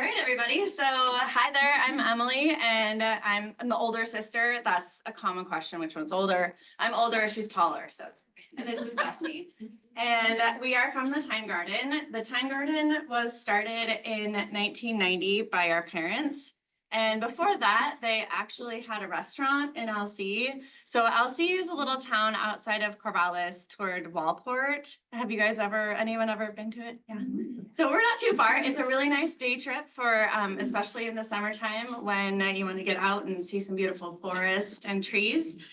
All right, everybody. So hi there, I'm Emily, and I'm the older sister. That's a common question, which one's older? I'm older, she's taller. And this is Bethany. And we are from the Thyme Garden. The Thyme Garden was started in 1990 by our parents. And before that, they actually had a restaurant in LC. So LC is a little town outside of Corvallis toward Walport. Have you guys anyone ever been to it? Yeah. So we're not too far. It's a really nice day trip for, especially in the summertime when you want to get out and see some beautiful forest and trees.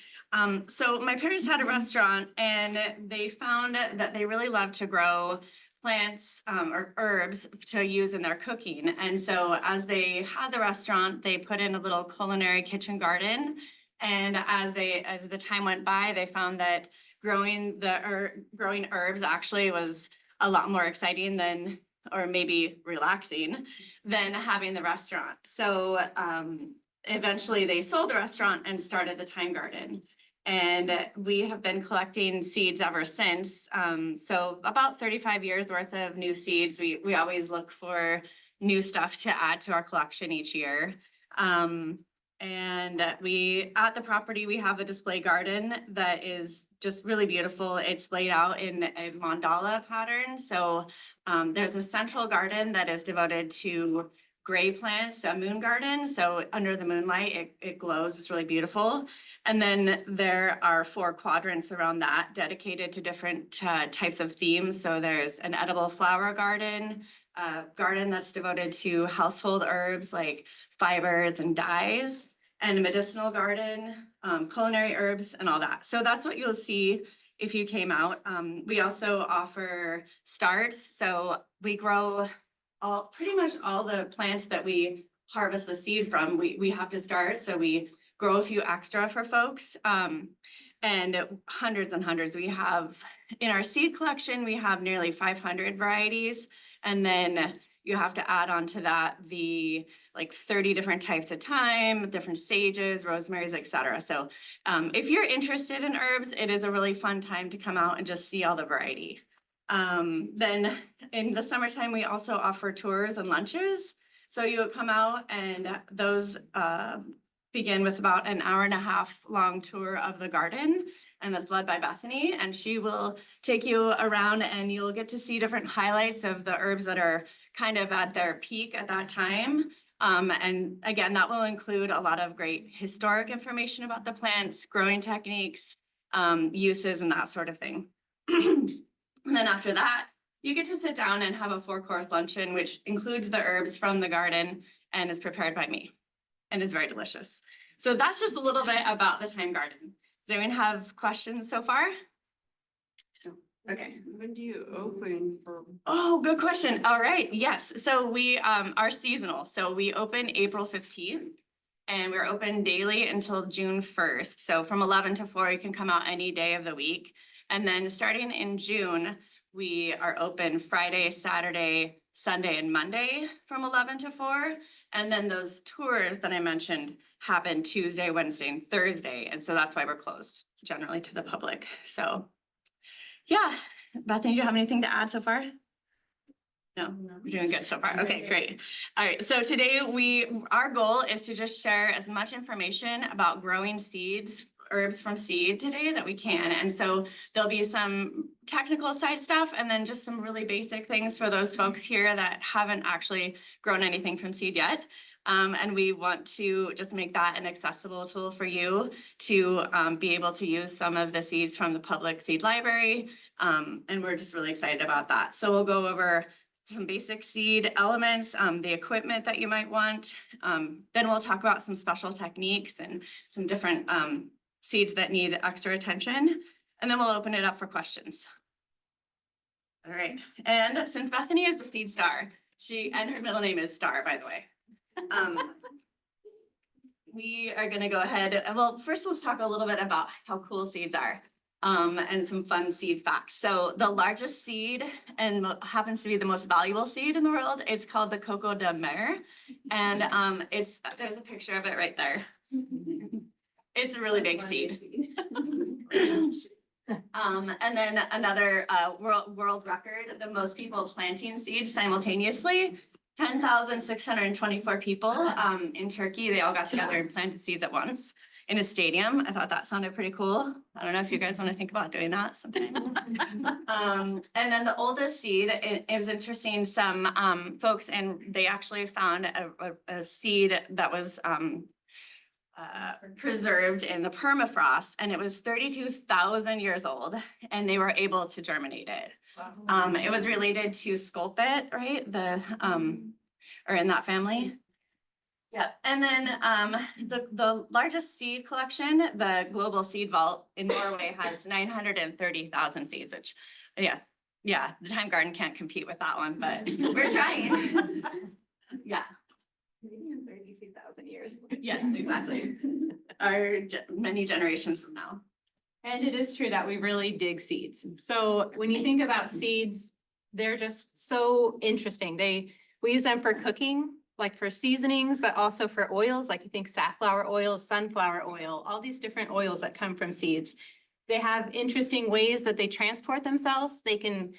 So my parents had a restaurant and they found that they really love to grow plants or herbs to use in their cooking. And so as they had the restaurant, they put in a little culinary kitchen garden. And as the time went by, they found that growing herbs actually was a lot more exciting than, or maybe relaxing than having the restaurant. So eventually they sold the restaurant and started the Thyme Garden. And we have been collecting seeds ever since. So about 35 years worth of new seeds. We always look for new stuff to add to our collection each year. And at the property, we have a display garden that is just really beautiful. It's laid out in a mandala pattern. So there's a central garden that is devoted to gray plants, a moon garden. So under the moonlight, it glows. It's really beautiful. And then there are 4 quadrants around that dedicated to different types of themes. So there's an edible flower garden, a garden that's devoted to household herbs like fibers and dyes, and a medicinal garden, culinary herbs, and all that. So that's what you'll see if you came out. We also offer starts. So we grow pretty much all the plants that we harvest the seed from, we have to start. So we grow a few extra for folks, and hundreds and hundreds. We have in our seed collection, we have nearly 500 varieties. And then you have to add on to that the 30 different types of thyme, different sages, rosemaries, etc. So if you're interested in herbs, it is a really fun time to come out and just see all the variety. Then in the summertime, we also offer tours and lunches. So you would come out and those begin with about an hour-and-a-half long tour of the garden, and that's led by Bethany, and she will take you around and you'll get to see different highlights of the herbs that are kind of at their peak at that time. And again, that will include a lot of great historic information about the plants, growing techniques, uses, and that sort of thing. And then after that, you get to sit down and have a 4-course luncheon, which includes the herbs from the garden and is prepared by me. And it's very delicious. So that's just a little bit about the Thyme Garden. Does anyone have questions so far? Okay. When do you open for? Oh, good question. All right. Yes. So we are seasonal. So we open April 15th and we're open daily until June 1st. So from 11 to 4, you can come out any day of the week. And then starting in June, we are open Friday, Saturday, Sunday, and Monday from 11 to 4. And then those tours that I mentioned happen Tuesday, Wednesday, and Thursday. And so that's why we're closed generally to the public. So yeah, Bethany, do you have anything to add so far? No, we're doing good so far. Okay, great. All right, so today our goal is to just share as much information about growing seeds, herbs from seed today that we can. And so there'll be some technical side stuff and then just some really basic things for those folks here that haven't actually grown anything from seed yet. And we want to just make that an accessible tool for you to be able to use some of the seeds from the public seed library. And we're just really excited about that. So we'll go over some basic seed elements, the equipment that you might want. Then we'll talk about some special techniques and some different seeds that need extra attention. And then we'll open it up for questions. All right. And since Bethany is the seed star, and her middle name is Star, by the way. We are going to go ahead. Well, first let's talk a little bit about how cool seeds are. And some fun seed facts. So the largest seed and happens to be the most valuable seed in the world, it's called the coco de mer. And there's a picture of it right there. It's a really big seed. And then another world record, the most people planting seeds simultaneously 10,624 people in Turkey. They all got together and planted seeds at once in a stadium. I thought that sounded pretty cool. I don't know if you guys want to think about doing that sometime. And then the oldest seed, it was interesting. Some folks, and they actually found a seed that was preserved in the permafrost, and it was 32,000 years old, and they were able to germinate it. It was related to sculpit, right? Or in that family. Yeah, and then the largest seed collection, the Global Seed Vault in Norway, has 930,000 seeds, which, yeah, the Thyme Garden can't compete with that one, but we're trying. Yeah. Maybe in 32,000 years. Yes, exactly. Many generations from now. And it is true that we really dig seeds. So when you think about seeds, they're just so interesting. We use them for cooking, like for seasonings, but also for oils, like you think safflower oil, sunflower oil, all these different oils that come from seeds. They have interesting ways that they transport themselves. They can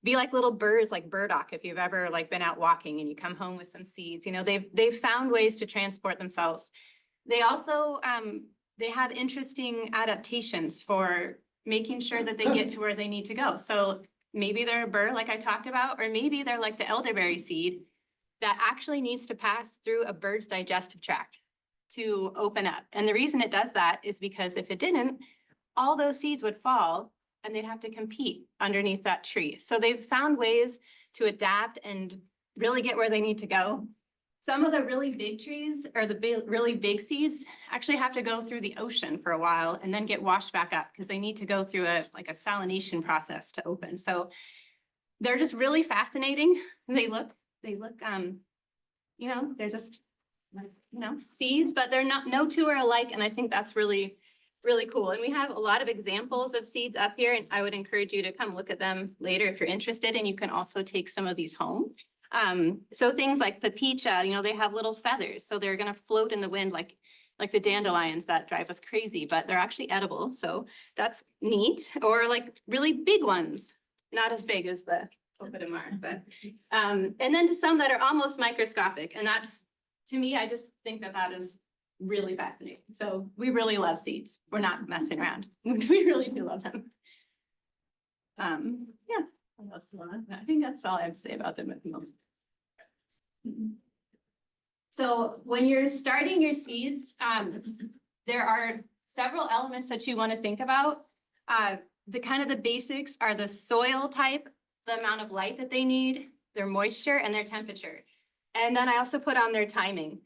be like little birds, like burdock, if you've ever like been out walking and you come home with some seeds. You know, they've found ways to transport themselves. They also they have interesting adaptations for making sure that they get to where they need to go. So maybe they're a burr like I talked about, or maybe they're like the elderberry seed that actually needs to pass through a bird's digestive tract to open up. And the reason it does that is because if it didn't, all those seeds would fall and they'd have to compete underneath that tree. So they've found ways to adapt and really get where they need to go. Some of the really big trees or the really big seeds actually have to go through the ocean for a while and then get washed back up because they need to go through a salination process to open. So they're just really fascinating. They look, you know, they're just, you know, seeds, but they're not, no two are alike. And I think that's really cool. And we have a lot of examples of seeds up here, and I would encourage you to come look at them later if you're interested, and you can also take some of these home. So things like papicha, you know, they have little feathers, so they're gonna float in the wind like the dandelions that drive us crazy, but they're actually edible, so that's neat. Or like really big ones, not as big as the Opidamar, but and then to some that are almost microscopic, and that's, to me, I just think that is really fascinating. So we really love seeds. We're not messing around. We really do love them. Yeah. What else do I want? I think that's all I have to say about them at the moment. So when you're starting your seeds, there are several elements that you want to think about. The basics are the soil type, the amount of light that they need, their moisture, and their temperature. And then I also put on their timing.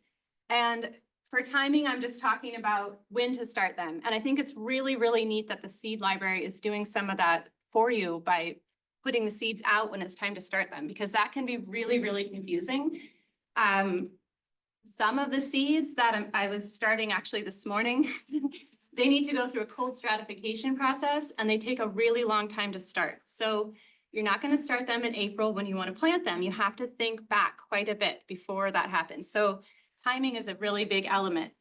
And for timing, I'm just talking about when to start them. And I think it's really, really neat that the seed library is doing some of that for you by putting the seeds out when it's time to start them, because that can be really, really confusing. Some of the seeds that I was starting actually this morning, they need to go through a cold stratification process, and they take a really long time to start. So you're not going to start them in April when you want to plant them. You have to think back quite a bit before that happens. So timing is a really big element,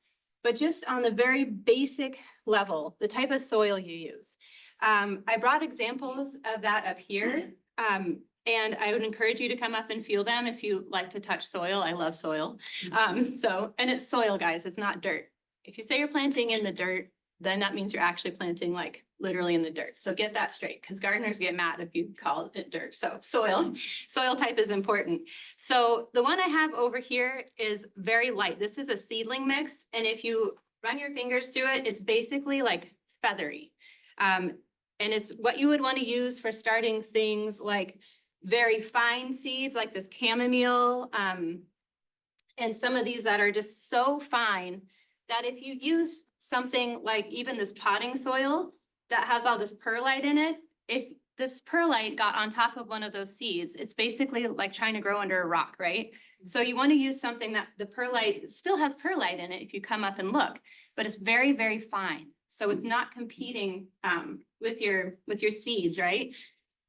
but just on the very basic level, the type of soil you use. I brought examples of that up here, and I would encourage you to come up and feel them if you like to touch soil. I love soil. And it's soil, guys, it's not dirt. If you say you're planting in the dirt, then that means you're actually planting like literally in the dirt. So get that straight, because gardeners get mad if you call it dirt. So soil type is important. So the one I have over here is very light. This is a seedling mix. And if you run your fingers through it, it's basically like feathery. And it's what you would want to use for starting things like very fine seeds like this chamomile, and some of these that are just so fine that if you use something like even this potting soil that has all this perlite in it, if this perlite got on top of one of those seeds, it's basically like trying to grow under a rock, right? So you want to use something that the perlite still has perlite in it if you come up and look, but it's very, very fine. So it's not competing with your seeds, right?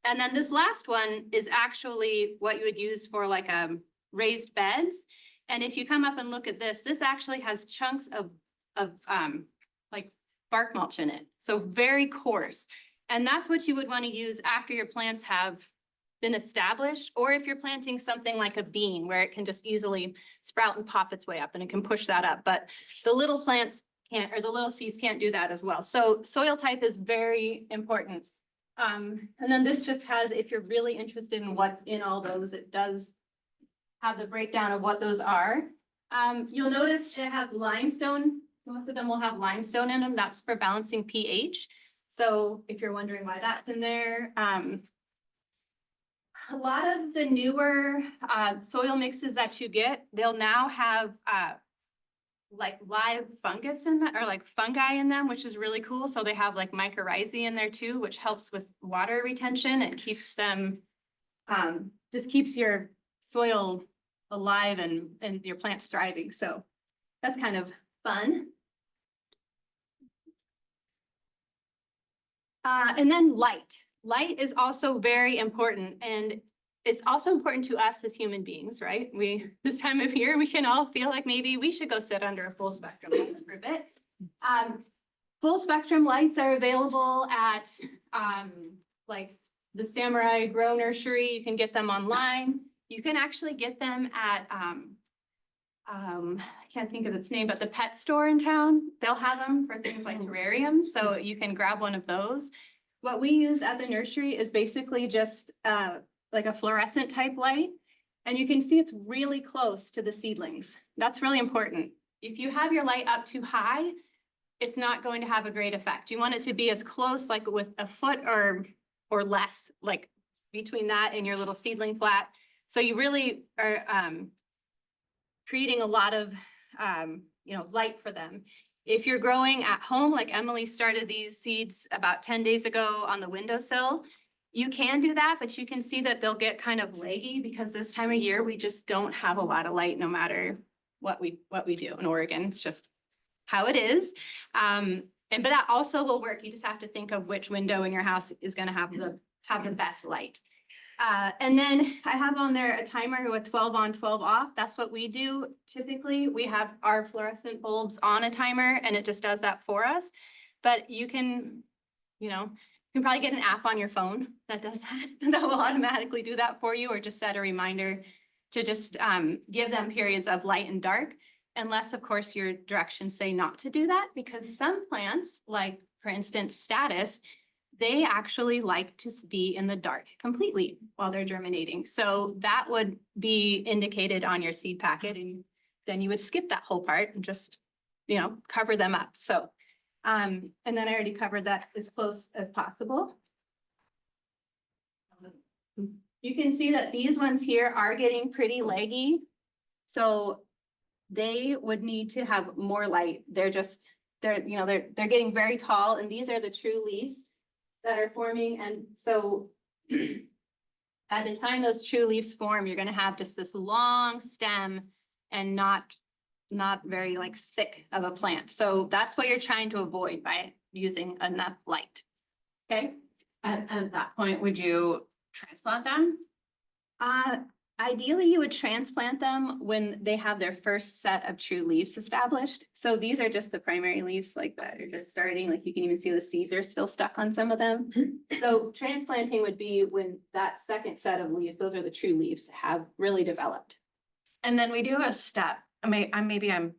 And then this last one is actually what you would use for like raised beds. And if you come up and look at this, this actually has chunks of like bark mulch in it. So very coarse. And that's what you would want to use after your plants have been established, or if you're planting something like a bean where it can just easily sprout and pop its way up and it can push that up. But the little plants can't, or the little seeds can't do that as well. So soil type is very important. And then this just has, if you're really interested in what's in all those, it does have the breakdown of what those are. You'll notice they have limestone. Most of them will have limestone in them. That's for balancing pH. So if you're wondering why that's in there, a lot of the newer soil mixes that you get, they'll now have like live fungus in that, or like fungi in them, which is really cool. So they have like mycorrhizae in there too, which helps with water retention and keeps them, just keeps your soil alive and your plants thriving. So that's kind of fun. And then light. Light is also very important, and it's also important to us as human beings, right? This time of year, we can all feel like maybe we should go sit under a full spectrum light for a bit. Full spectrum lights are available at like the Samurai Grow Nursery. You can get them online. You can actually get them at I can't think of its name, but the pet store in town, they'll have them for things like terrariums. So you can grab one of those. What we use at the nursery is basically just like a fluorescent type light. And you can see it's really close to the seedlings. That's really important. If you have your light up too high, it's not going to have a great effect. You want it to be as close, like with a foot or less, like between that and your little seedling flat. So you really are creating a lot of light for them. If you're growing at home, like Emily started these seeds about 10 days ago on the windowsill, you can do that, but you can see that they'll get kind of leggy because this time of year, we just don't have a lot of light no matter what we do in Oregon. It's just how it is. But that also will work. You just have to think of which window in your house is going to have the best light. And then I have on there a timer with 12 on, 12 off. That's what we do typically. We have our fluorescent bulbs on a timer and it just does that for us. But you can, you can probably get an app on your phone that does that. That will automatically do that for you, or just set a reminder to just give them periods of light and dark. Unless, of course, your directions say not to do that, because some plants, like for instance, statice, they actually like to be in the dark completely while they're germinating. So that would be indicated on your seed packet, and then you would skip that whole part and just, cover them up. So, and then I already covered that as close as possible. You can see that these ones here are getting pretty leggy. So they would need to have more light. They're getting very tall, and these are the true leaves that are forming. And so at the time those true leaves form, you're going to have just this long stem and not very like thick of a plant. So that's what you're trying to avoid by using enough light. Okay. At that point, would you transplant them? Ideally, you would transplant them when they have their first set of true leaves established. So these are just the primary leaves like that are just starting. Like you can even see the seeds are still stuck on some of them. So transplanting would be when that second set of leaves, those are the true leaves, have really developed. And then we do a step. Maybe I'm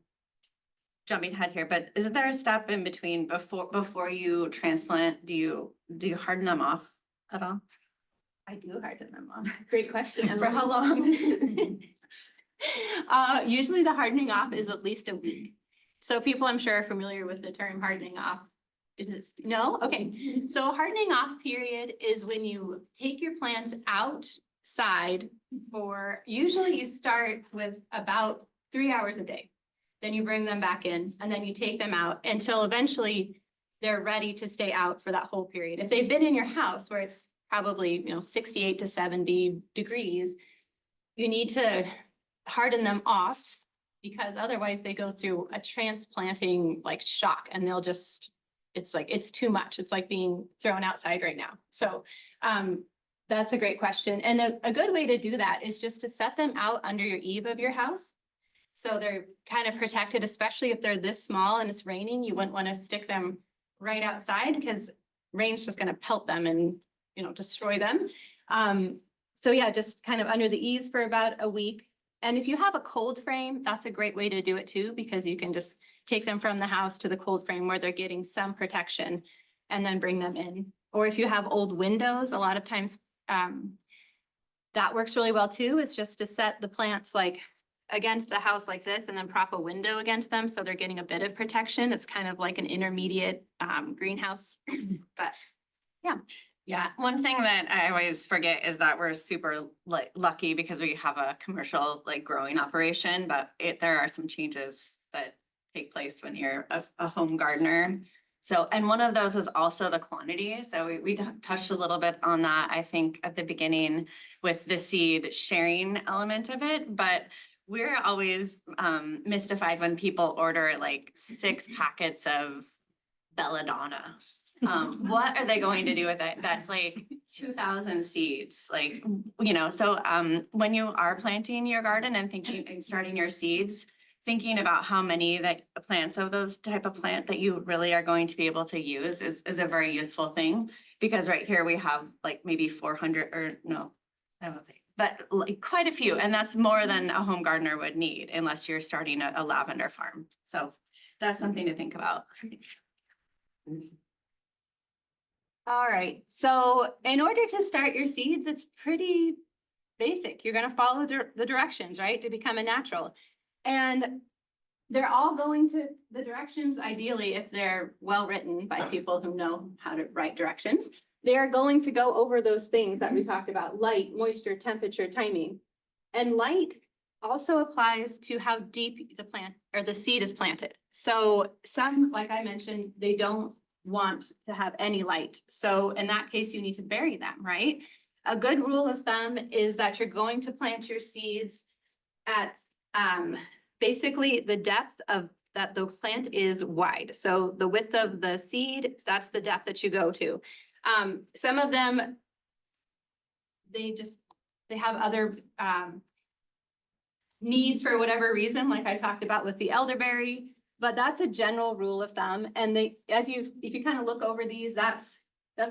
jumping ahead here, but isn't there a step in between before you transplant? Do you harden them off at all? I do harden them off. Great question. And for how long? Usually the hardening off is at least a week. So people, I'm sure, are familiar with the term hardening off. No? Okay. So hardening off period is when you take your plants outside usually you start with about 3 hours a day. Then you bring them back in and then you take them out until eventually they're ready to stay out for that whole period. If they've been in your house where it's probably 68 to 70 degrees, you need to harden them off, because otherwise they go through a transplanting like shock and they'll just, it's too much. It's like being thrown outside right now. So that's a great question. And a good way to do that is just to set them out under your eave of your house. So they're kind of protected, especially if they're this small and it's raining. You wouldn't want to stick them right outside because rain's just going to pelt them and destroy them. So yeah, just kind of under the eaves for about a week. And if you have a cold frame, that's a great way to do it too, because you can just take them from the house to the cold frame where they're getting some protection and then bring them in. Or if you have old windows, a lot of times that works really well too, is just to set the plants like against the house like this and then prop a window against them. So they're getting a bit of protection. It's kind of like an intermediate greenhouse, but yeah. Yeah, one thing that I always forget is that we're super lucky because we have a commercial like growing operation, but there are some changes that take place when you're a home gardener. So, and one of those is also the quantity. So we touched a little bit on that, I think, at the beginning with the seed sharing element of it, but we're always mystified when people order like 6 packets of belladonna. What are they going to do with it? That's like 2,000 seeds, like, you know, so when you are planting your garden and thinking and starting your seeds, thinking about how many plants of those type of plant that you really are going to be able to use is a very useful thing. Because right here we have like maybe 400 or no, I won't say, but like quite a few. And that's more than a home gardener would need unless you're starting a lavender farm. So that's something to think about. All right, so in order to start your seeds, it's pretty basic. You're gonna follow the directions, right, to become a natural. And they're all going to the directions, ideally, if they're well-written by people who know how to write directions. They're going to go over those things that we talked about: light, moisture, temperature, timing. And light also applies to how deep the plant or the seed is planted. So some, like I mentioned, they don't want to have any light. So in that case, you need to bury them, right? A good rule of thumb is that you're going to plant your seeds at basically the depth of that the plant is wide. So the width of the seed, that's the depth that you go to. Some of them, they have other needs for whatever reason, like I talked about with the elderberry. But that's a general rule of thumb. And if you kind of look over these, that's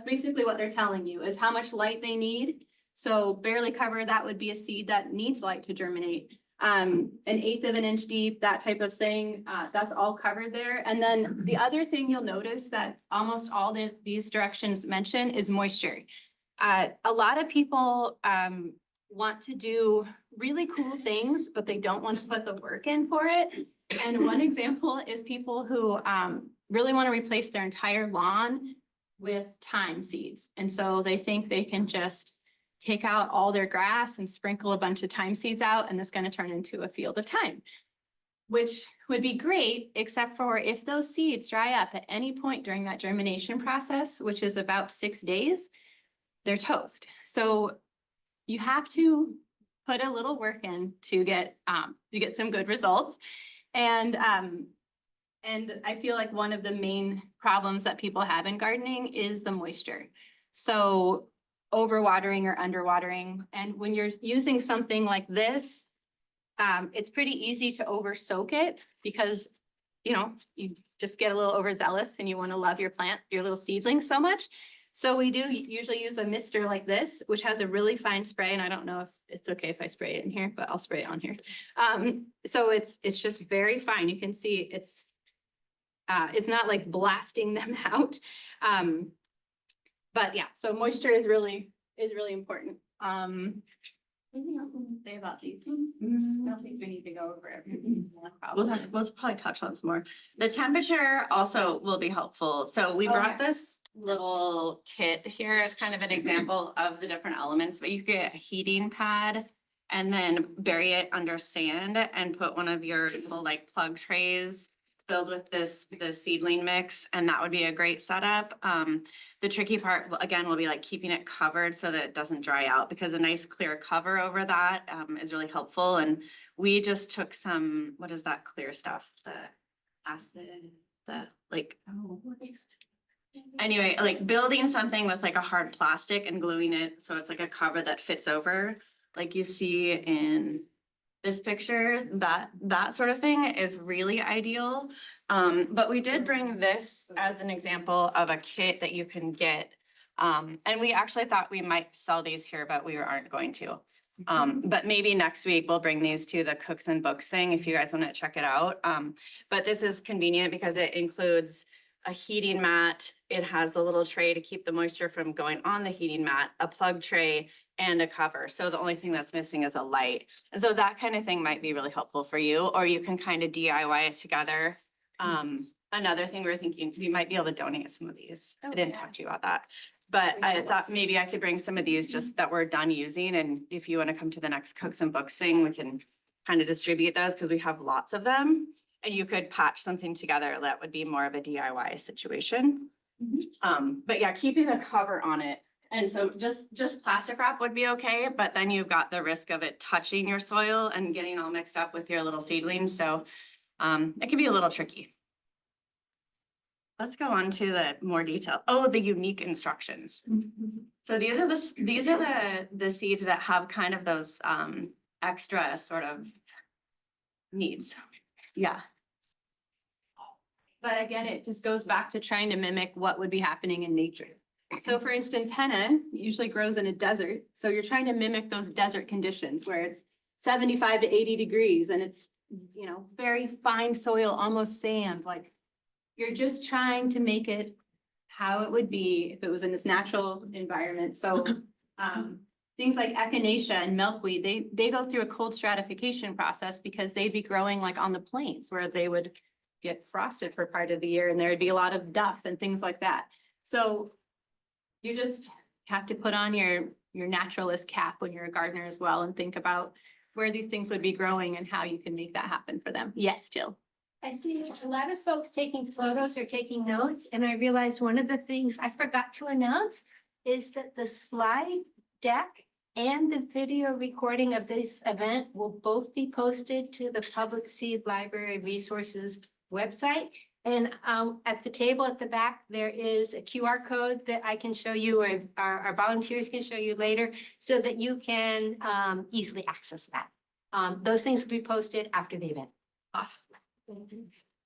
basically what they're telling you is how much light they need. So barely covered, that would be a seed that needs light to germinate. 1/8 of an inch deep, that type of thing, that's all covered there. And then the other thing you'll notice that almost all these directions mention is moisture. A lot of people want to do really cool things, but they don't want to put the work in for it. And one example is people who really want to replace their entire lawn with thyme seeds. And so they think they can just take out all their grass and sprinkle a bunch of thyme seeds out, and it's going to turn into a field of thyme, which would be great, except for if those seeds dry up at any point during that germination process, which is about 6 days, they're toast. So you have to put a little work in to get some good results. And I feel like one of the main problems that people have in gardening is the moisture. So overwatering or underwatering. And when you're using something like this, it's pretty easy to over soak it because, you know, you just get a little overzealous and you want to love your plant, your little seedlings so much. So we do usually use a mister like this, which has a really fine spray. And I don't know if it's okay if I spray it in here, but I'll spray it on here. So it's just very fine. You can see it's not like blasting them out. But yeah, so moisture is really important. Anything else to say about these ones? I don't think we need to go over everything. We'll probably touch on some more. The temperature also will be helpful. So we brought this little kit here as kind of an example of the different elements, but you get a heating pad and then bury it under sand and put one of your little like plug trays filled with the seedling mix, and that would be a great setup. The tricky part, again, will be like keeping it covered so that it doesn't dry out, because a nice clear cover over that is really helpful. And we just took some, what is that clear stuff? The acid, anyway, like building something with like a hard plastic and gluing it so it's like a cover that fits over, like you see in this picture, that sort of thing is really ideal. But we did bring this as an example of a kit that you can get And we actually thought we might sell these here, but we aren't going to. But maybe next week we'll bring these to the Cooks and Books thing if you guys want to check it out. But this is convenient because it includes a heating mat. It has the little tray to keep the moisture from going on the heating mat, a plug tray, and a cover. So the only thing that's missing is a light. And so that kind of thing might be really helpful for you, or you can kind of DIY it together. Another thing we're thinking, we might be able to donate some of these. I didn't talk to you about that. But I thought maybe I could bring some of these just that we're done using. And if you want to come to the next Cooks and Books thing, we can kind of distribute those because we have lots of them. And you could patch something together that would be more of a DIY situation. But yeah, keeping a cover on it. And so just plastic wrap would be okay, but then you've got the risk of it touching your soil and getting all mixed up with your little seedlings. So it can be a little tricky. Let's go on to the more detail. Oh, the unique instructions. So these are the seeds that have kind of those extra sort of needs. Yeah. But again, it just goes back to trying to mimic what would be happening in nature. So for instance, henna usually grows in a desert. So you're trying to mimic those desert conditions where it's 75 to 80 degrees and it's, you know, very fine soil, almost sand. Like you're just trying to make it how it would be if it was in this natural environment. So things like echinacea and milkweed, they go through a cold stratification process because they'd be growing like on the plains where they would get frosted for part of the year and there would be a lot of duff and things like that. So you just have to put on your naturalist cap when you're a gardener as well and think about where these things would be growing and how you can make that happen for them. Yes, Jill. I see a lot of folks taking photos or taking notes, and I realized one of the things I forgot to announce is that the slide deck and the video recording of this event will both be posted to the Public Seed Library Resources website. And at the table at the back, there is a QR code that I can show you, or our volunteers can show you later, so that you can easily access that. Those things will be posted after the event. Awesome.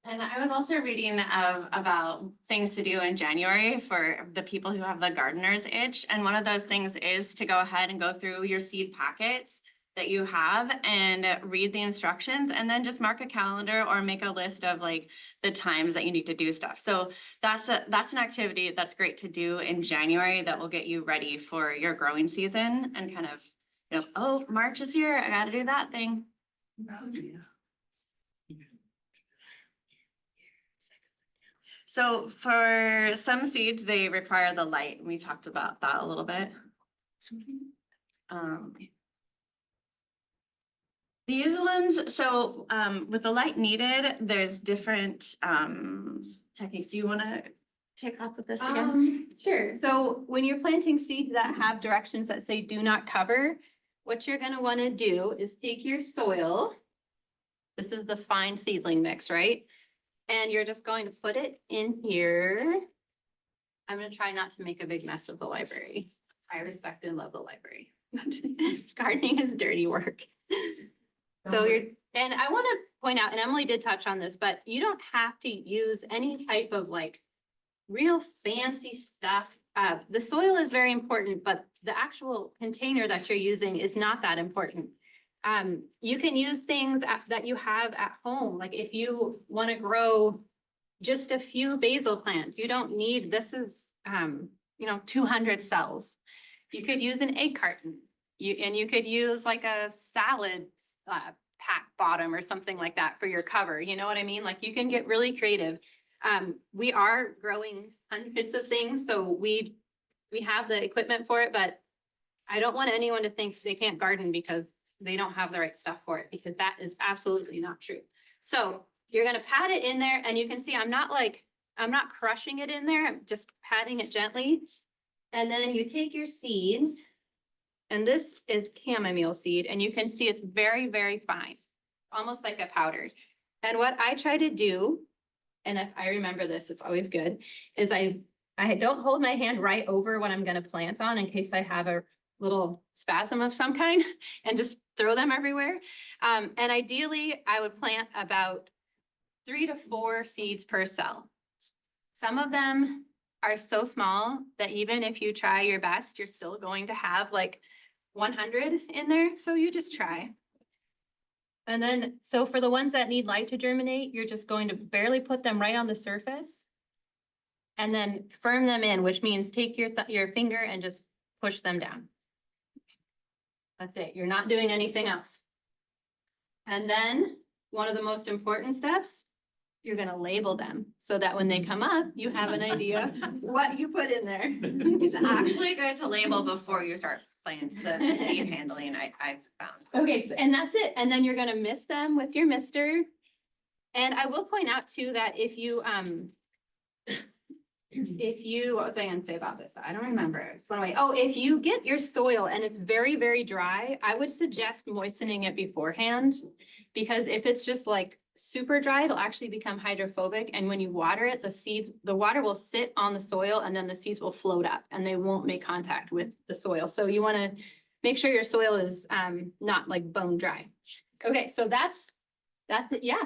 And I was also reading about things to do in January for the people who have the gardener's itch. And one of those things is to go ahead and go through your seed packets that you have and read the instructions and then just mark a calendar or make a list of like the times that you need to do stuff. So that's an activity that's great to do in January that will get you ready for your growing season and kind of, you know, oh, March is here. I got to do that thing. So for some seeds, they require the light. We talked about that a little bit. These ones, so with the light needed, there's different techniques. Do you want to take off with this again? Sure. So when you're planting seeds that have directions that say do not cover, what you're going to want to do is take your soil. This is the fine seedling mix, right? And you're just going to put it in here. I'm going to try not to make a big mess of the library. I respect and love the library. Gardening is dirty work. So and I want to point out, and Emily did touch on this, but you don't have to use any type of like real fancy stuff. The soil is very important, but the actual container that you're using is not that important. You can use things that you have at home. Like if you want to grow just a few basil plants, you don't need, this is, 200 cells. You could use an egg carton. You could use like a salad pack bottom or something like that for your cover. You know what I mean? Like you can get really creative. We are growing hundreds of things, so we have the equipment for it, but I don't want anyone to think they can't garden because they don't have the right stuff for it, because that is absolutely not true. So you're going to pat it in there, and you can see I'm not crushing it in there. I'm just patting it gently. And then you take your seeds, and this is chamomile seed, and you can see it's very, very fine, almost like a powder. And what I try to do, and if I remember this, it's always good, is I don't hold my hand right over what I'm going to plant on in case I have a little spasm of some kind, and just throw them everywhere. And ideally, I would plant about 3 to 4 seeds per cell. Some of them are so small that even if you try your best, you're still going to have like 100 in there. So you just try. And then, so for the ones that need light to germinate, you're just going to barely put them right on the surface. And then firm them in, which means take your finger and just push them down. That's it. You're not doing anything else. And then one of the most important steps, you're gonna label them so that when they come up, you have an idea what you put in there. It's actually good to label before you start playing the seed handling, I've found. Okay, so, and that's it. And then you're gonna mist them with your mister. And I will point out too that if you, what was I gonna say about this? I don't remember. It's one way. Oh, if you get your soil and it's very, very dry, I would suggest moistening it beforehand. Because if it's just like super dry, it'll actually become hydrophobic. And when you water it, the water will sit on the soil and then the seeds will float up and they won't make contact with the soil. So you wanna make sure your soil is not like bone dry. Okay, so that's it, yeah.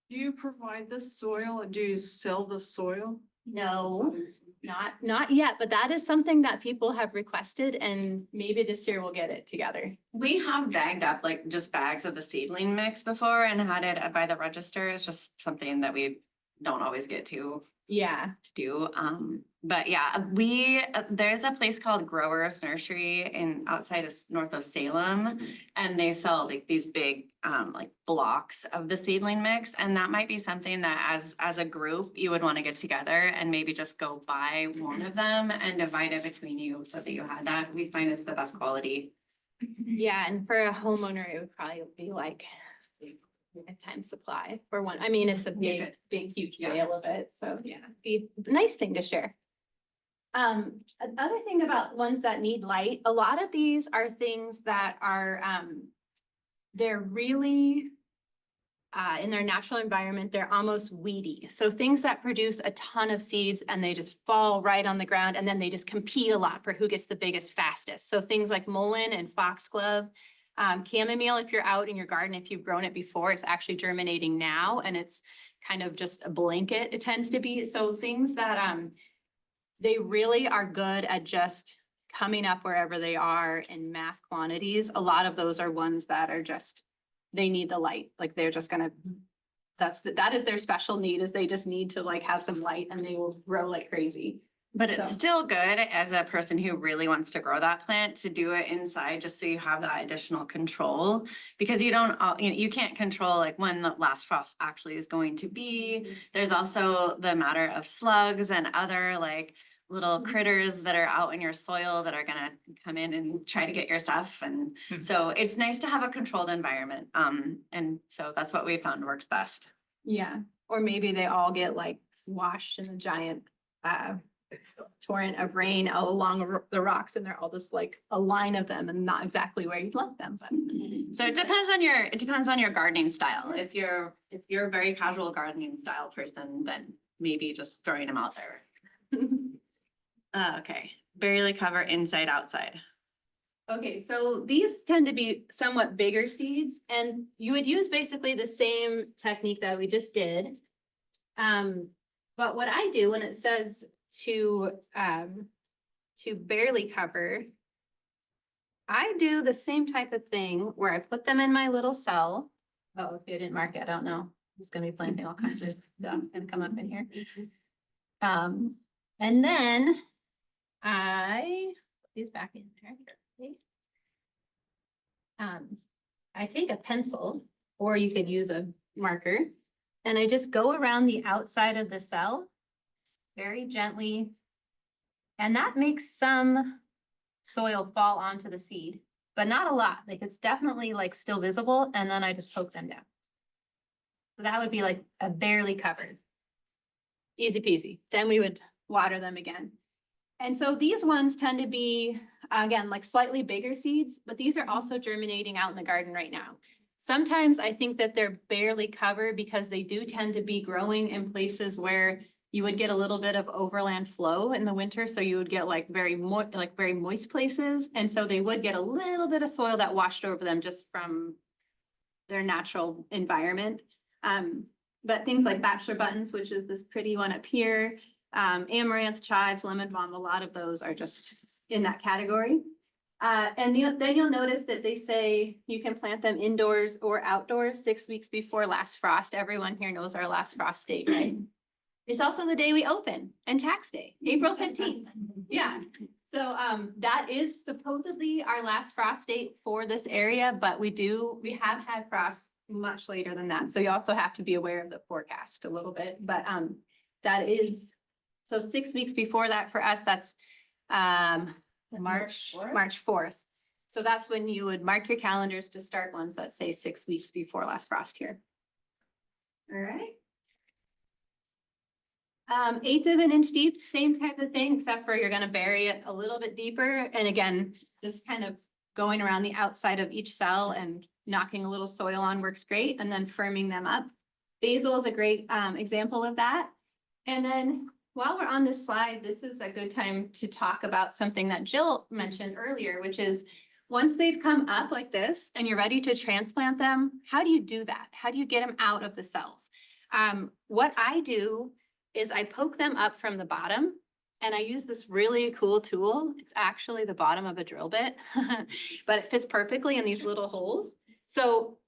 Do you provide the soil? Do you sell the soil? No, not yet, but that is something that people have requested and maybe this year we'll get it together. We have bagged up like just bags of the seedling mix before and had it by the register. It's just something that we don't always get to Yeah. do. But yeah, there's a place called Growers Nursery outside of north of Salem. And they sell like these big like blocks of the seedling mix. And that might be something that as a group, you would want to get together and maybe just go buy one of them and divide it between you so that you had that. We find it's the best quality. Yeah, and for a homeowner, it would probably be like a time supply for one. I mean, it's a big, huge Yeah. bale of it. So yeah, be a nice thing to share. Another thing about ones that need light, a lot of these are things that are, they're really, in their natural environment, they're almost weedy. So things that produce a ton of seeds and they just fall right on the ground and then they just compete a lot for who gets the biggest fastest. So things like mullein and foxglove, chamomile, if you're out in your garden, if you've grown it before, it's actually germinating now and it's kind of just a blanket, it tends to be. So things that, they really are good at just coming up wherever they are in mass quantities. A lot of those are ones that are just, they need the light. Like they're just gonna, that is their special need, is they just need to like have some light and they will grow like crazy. But it's So- still good as a person who really wants to grow that plant to do it inside, just so you have that additional control. Because you don't, you can't control like when the last frost actually is going to be. There's also the matter of slugs and other like little critters that are out in your soil that are gonna come in and try to get your stuff. And so it's nice to have a controlled environment. And so that's what we found works best. Yeah, or maybe they all get like washed in a giant torrent of rain along the rocks and they're all just like a line of them and not exactly where you'd like them, but. So it depends on your gardening style. If you're a very casual gardening style person, then maybe just throwing them out there. Okay, barely cover inside, outside. Okay, so these tend to be somewhat bigger seeds and you would use basically the same technique that we just did. But what I do when it says to barely cover, I do the same type of thing where I put them in my little cell. Oh, if you didn't mark it, I don't know. I'm just gonna be planting all kinds of stuff and come up in here. And then I put these back in there. I take a pencil, or you could use a marker, and I just go around the outside of the cell very gently. And that makes some soil fall onto the seed, but not a lot. Like it's definitely like still visible, and then I just poke them down. So that would be like a barely covered. Easy peasy. Then we would water them again. And so these ones tend to be, again, like slightly bigger seeds, but these are also germinating out in the garden right now. Sometimes I think that they're barely covered because they do tend to be growing in places where you would get a little bit of overland flow in the winter. So you would get like very moist places. And so they would get a little bit of soil that washed over them just from their natural environment. But things like bachelor buttons, which is this pretty one up here, Amaranth, chives, lemon balm, a lot of those are just in that category. And then you'll notice that they say you can plant them indoors or outdoors 6 weeks before last frost. Everyone here knows our last frost date, right? It's also the day we open and tax day, April 15th. Yeah. So that is supposedly our last frost date for this area, but we have had frost much later than that. So you also have to be aware of the forecast a little bit, but that is, so 6 weeks before that for us, that's March 4th. So that's when you would mark your calendars to start ones that say 6 weeks before last frost here. All right. 1/8 of an inch deep, same type of thing, except for you're gonna bury it a little bit deeper. And again, just kind of going around the outside of each cell and knocking a little soil on works great, and then firming them up. Basil is a great example of that. And then while we're on this slide, this is a good time to talk about something that Jill mentioned earlier, which is once they've come up like this and you're ready to transplant them, how do you do that? How do you get them out of the cells? What I do is I poke them up from the bottom, and I use this really cool tool. It's actually the bottom of a drill bit, but it fits perfectly in these little holes. So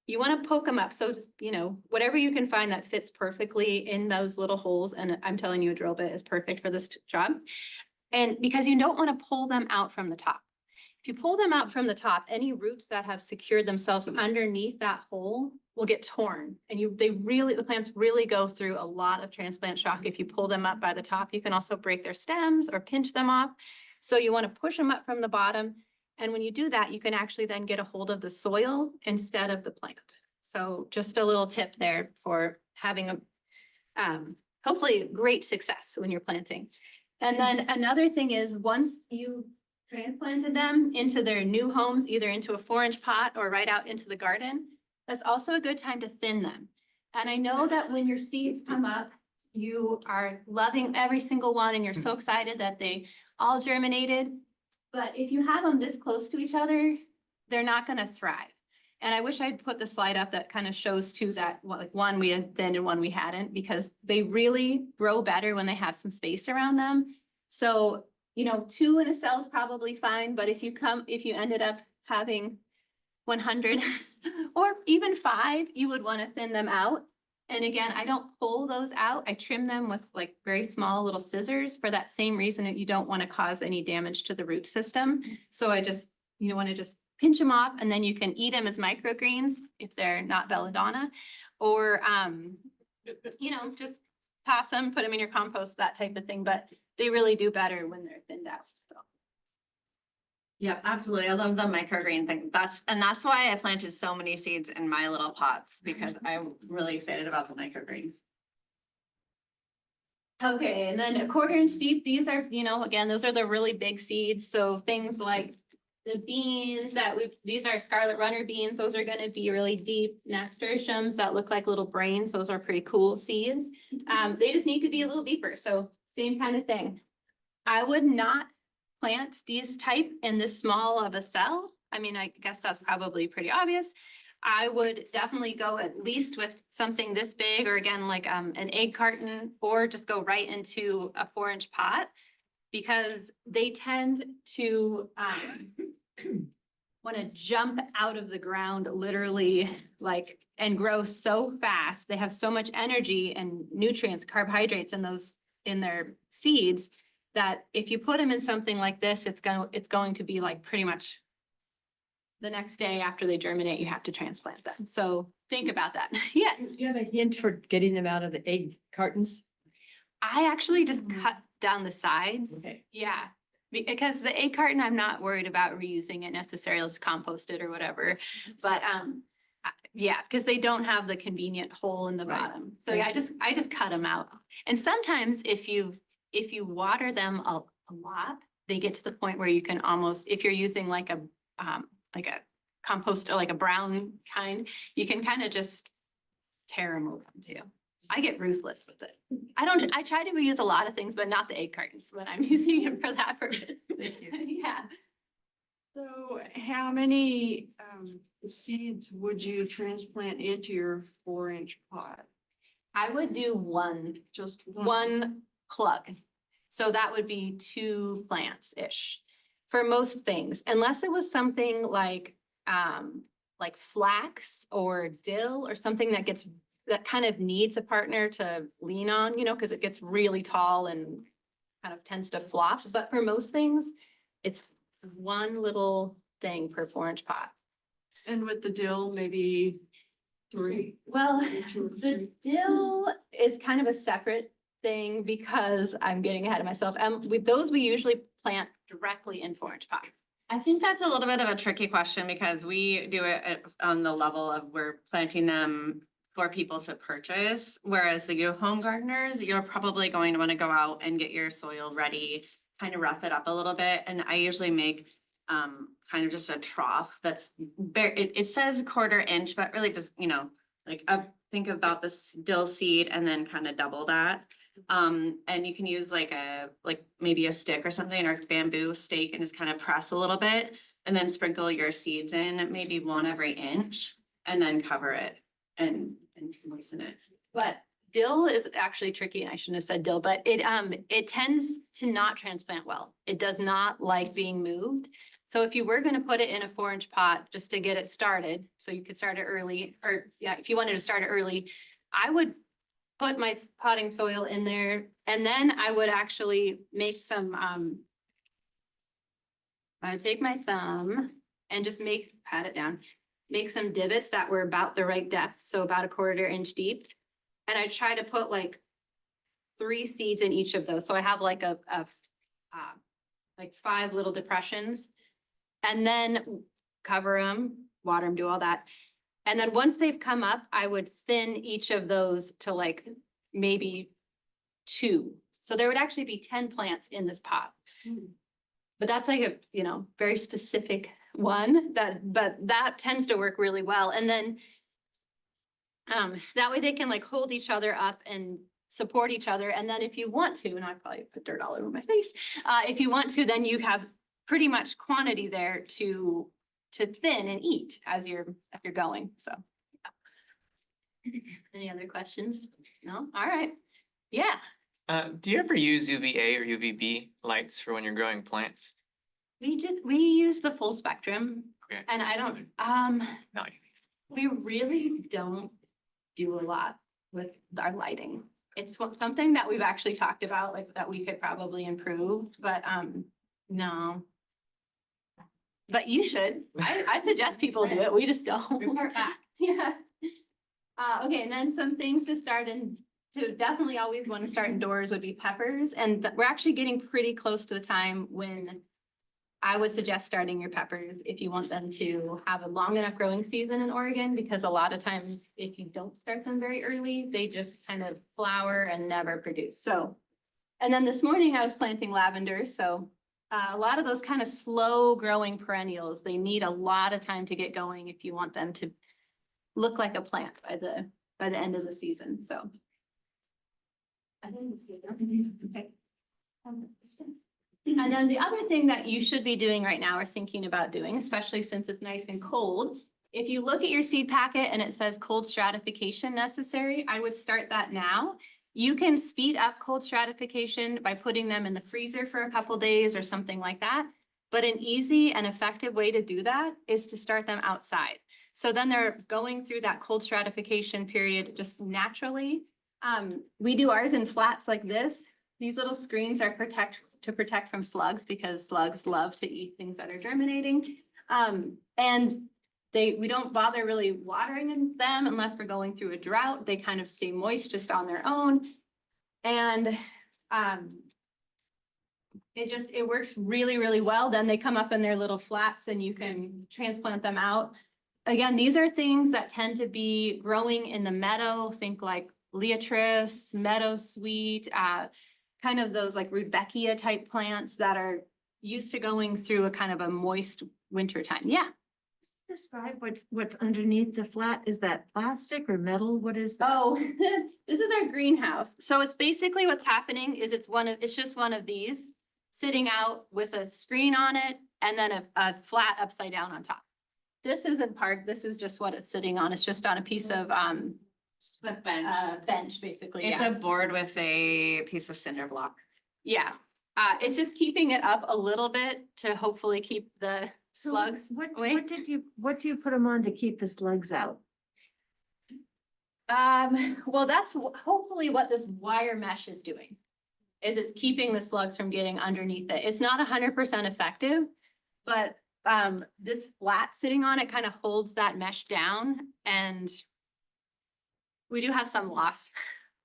you want to poke them up. So just, whatever you can find that fits perfectly in those little holes. And I'm telling you, a drill bit is perfect for this job. And because you don't want to pull them out from the top. If you pull them out from the top, any roots that have secured themselves underneath that hole will get torn. And the plants really go through a lot of transplant shock. If you pull them up by the top, you can also break their stems or pinch them off. So you want to push them up from the bottom. And when you do that, you can actually then get a hold of the soil instead of the plant. So just a little tip there for having hopefully great success when you're planting. And then another thing is once you transplanted them into their new homes, either into a 4-inch pot or right out into the garden, that's also a good time to thin them. And I know that when your seeds come up, you are loving every single one and you're so excited that they all germinated. But if you have them this close to each other, they're not going to thrive. And I wish I'd put the slide up that kind of shows too that like one we had thinned and one we hadn't, because they really grow better when they have some space around them. So 2 in a cell is probably fine, but if you ended up having 100 or even 5, you would want to thin them out. And again, I don't pull those out. I trim them with like very small little scissors for that same reason that you don't want to cause any damage to the root system. So I just, want to just pinch them off, and then you can eat them as microgreens if they're not belladonna, or, just toss them, put them in your compost, that type of thing. But they really do better when they're thinned out. So. Yeah, absolutely. I love the microgreen thing. That's why I planted so many seeds in my little pots, because I'm really excited about the microgreens. Okay, and then 1/4 inch deep, these are, again, those are the really big seeds. So things like the beans these are scarlet runner beans. Those are going to be really deep. Nasturtiums that look like little brains. Those are pretty cool seeds. They just need to be a little deeper. So same kind of thing. I would not plant these type in this small of a cell. I mean, I guess that's probably pretty obvious. I would definitely go at least with something this big, or again, like an egg carton, or just go right into a 4-inch pot, because they tend to want to jump out of the ground literally and grow so fast. They have so much energy and nutrients, carbohydrates in their seeds, that if you put them in something like this, it's going to be like pretty much the next day after they germinate, you have to transplant them. So think about that. Yes. Do you have a hint for getting them out of the egg cartons? I actually just cut down the sides. Okay. Yeah. Because the egg carton, I'm not worried about reusing it necessarily. I'll just compost it or whatever. But yeah, because they don't have the convenient hole in the bottom. So yeah, I just cut them out. And sometimes if you water them a lot, they get to the point where you can almost, if you're using like a compost or like a brown kind, you can kind of just tear them open too. I get ruthless with it. I try to reuse a lot of things, but not the egg cartons, but I'm using it for that purpose. Thank you. Yeah. So how many seeds would you transplant into your 4-inch pot? I would do one. Just One plug. So that would be 2 plants-ish for most things, unless it was something like flax or dill or something that kind of needs a partner to lean on, you know, because it gets really tall and kind of tends to flop. But for most things, it's 1 little thing per 4-inch pot. And with the dill, maybe 3. Well, 2 or the 3. dill is kind of a separate thing because I'm getting ahead of myself. With those, we usually plant directly in 4-inch pots. I think that's a little bit of a tricky question because we do it on the level of we're planting them for people to purchase. Whereas you home gardeners, you're probably going to want to go out and get your soil ready, kind of rough it up a little bit. And I usually make kind of just a trough that's it says 1/4 inch, but really just, you know, like think about this dill seed and then kind of double that. And you can use like maybe a stick or something or bamboo stake and just kind of press a little bit and then sprinkle your seeds in, maybe 1 every inch, and then cover it and moisten it. But dill is actually tricky, and I shouldn't have said dill, but it tends to not transplant well. It does not like being moved. So if you were going to put it in a 4-inch pot just to get it started, so you could start it early, or yeah, if you wanted to start it early, I would put my potting soil in there, and then I would actually make some, I would take my thumb and just pat it down, make some divots that were about the right depth, so about a 1/4 inch deep. And I try to put like 3 seeds in each of those. So I have like like 5 little depressions, and then cover them, water them, do all that. And then once they've come up, I would thin each of those to like maybe 2. So there would actually be 10 plants in this pot. But that's like a, you know, very specific one but that tends to work really well. And then that way they can like hold each other up and support each other. And then if you want to, and I probably put dirt all over my face, if you want to, then you have pretty much quantity there to thin and eat as you're going. So yeah. Any other questions? No? All right. Yeah. Do you ever use UVA or UVB lights for when you're growing plants? We use the full spectrum, Okay. and I don't, No. we really don't do a lot with our lighting. It's something that we've actually talked about, like that we could probably improve, but no. But you should. I suggest people do it. We just don't. Report back. Yeah. Okay, and then some things to start to definitely always want to start indoors would be peppers. And we're actually getting pretty close to the time when I would suggest starting your peppers if you want them to have a long enough growing season in Oregon, because a lot of times if you don't start them very early, they just kind of flower and never produce. So, and then this morning I was planting lavender. So a lot of those kind of slow growing perennials, they need a lot of time to get going if you want them to look like a plant by the end of the season. So. Okay. And then the other thing that you should be doing right now or thinking about doing, especially since it's nice and cold, if you look at your seed packet and it says cold stratification necessary, I would start that now. You can speed up cold stratification by putting them in the freezer for a couple days or something like that. But an easy and effective way to do that is to start them outside. So then they're going through that cold stratification period just naturally. We do ours in flats like this. These little screens are to protect from slugs, because slugs love to eat things that are germinating. And we don't bother really watering them unless we're going through a drought. They kind of stay moist just on their own. And it works really, really well. Then they come up in their little flats and you can transplant them out. Again, these are things that tend to be growing in the meadow. Think like Leotris, meadow sweet, kind of those like Rudbeckia type plants that are used to going through a kind of a moist winter time. Yeah. Describe what's underneath the flat. Is that plastic or metal? What is that? Oh, this is our greenhouse. So it's basically what's happening is it's just one of these sitting out with a screen on it and then a flat upside down on top. This isn't part, this is just what it's sitting on. It's just on a piece of bench, basically, It's yeah. a board with a piece of cinder block. Yeah, it's just keeping it up a little bit to hopefully keep the So slugs away. What do you put them on to keep the slugs out? Well, that's hopefully what this wire mesh is doing. Is it's keeping the slugs from getting underneath it. It's not 100% effective, but this flat sitting on it kind of holds that mesh down, and we do have some loss,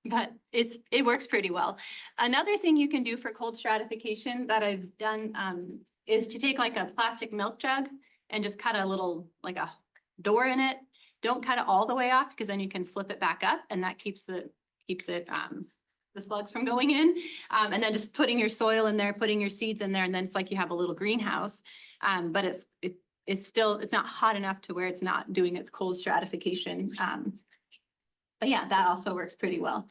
but it works pretty well. Another thing you can do for cold stratification that I've done is to take like a plastic milk jug and just cut a little, like a door in it. Don't cut it all the way off, because then you can flip it back up, and that keeps the slugs from going in. And then just putting your soil in there, putting your seeds in there, and then it's like you have a little greenhouse. But it's not hot enough to where it's not doing its cold stratification. But yeah, that also works pretty well.